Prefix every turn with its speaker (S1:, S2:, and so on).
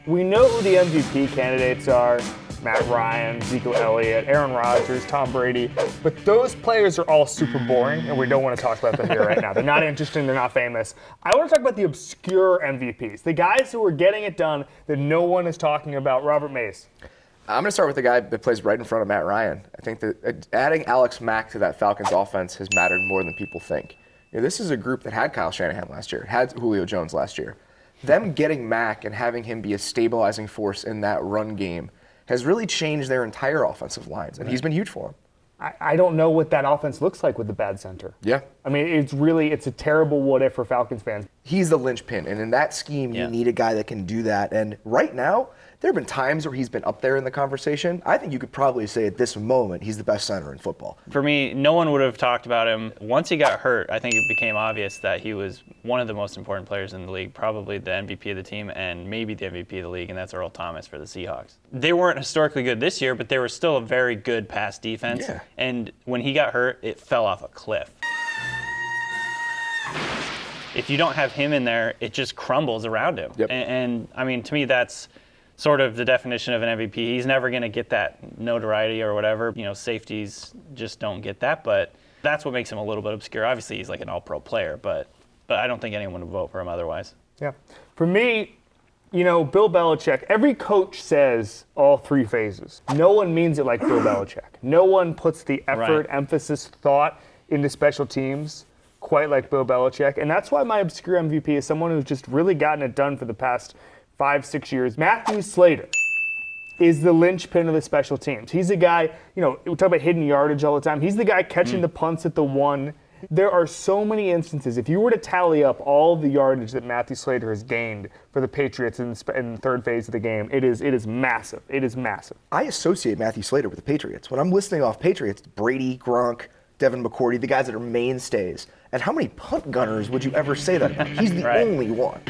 S1: We know who the MVP candidates are. Matt Ryan, Ezekiel Elliott, Aaron Rodgers, Tom Brady. But those players are all super boring, and we don't want to talk about them here right now. They're not interesting, they're not famous. I want to talk about the obscure MVPs, the guys who are getting it done that no one is talking about. Robert Mays.
S2: I'm going to start with the guy that plays right in front of Matt Ryan. I think that adding Alex Mack to that Falcons offense has mattered more than people think. This is a group that had Kyle Shanahan last year, had Julio Jones last year. Them getting Mack and having him be a stabilizing force in that run game has really changed their entire offensive lines, and he's been huge for them.
S1: I don't know what that offense looks like with the bad center.
S2: Yeah.
S1: I mean, it's a terrible what-if for Falcons fans.
S2: He's the linchpin, and in that scheme, you need a guy that can do that. And right now, there have been times where he's been up there in the conversation. I think you could probably say at this moment, he's the best center in football.
S3: For me, no one would have talked about him. Once he got hurt, I think it became obvious that he was one of the most important players in the league, probably the MVP of the team and maybe the MVP of the league, and that's Earl Thomas for the Seahawks. They weren't historically good this year, but they were still a very good pass defense.
S2: Yeah.
S3: And when he got hurt, it fell off a cliff. If you don't have him in there, it just crumbles around him.
S2: Yep.
S3: And I mean, to me, that's sort of the definition of an MVP. He's never going to get that notoriety or whatever. Safeties just don't get that, but that's what makes him a little bit obscure. Obviously, he's like an all-pro player, but I don't think anyone would vote for him otherwise.
S1: Yeah. For me, Bill Belichick, every coach says all three phases. No one means it like Bill Belichick. No one puts the effort, emphasis, thought into special teams quite like Bill Belichick. And that's why my obscure MVP is someone who's just really gotten it done for the past 5-6 years. Matthew Slater is the linchpin of the special teams. He's the guy, we talk about hidden yardage all the time. He's the guy catching the punts at the one. There are so many instances. If you were to tally up all the yardage that Matthew Slater has gained for the Patriots in the third phase of the game, it is massive. It is massive.
S2: I associate Matthew Slater with the Patriots. When I'm listening off Patriots, Brady, Gronk, Devin McCourty, the guys that are mainstays. And how many punt gunners would you ever say that about? He's the only one.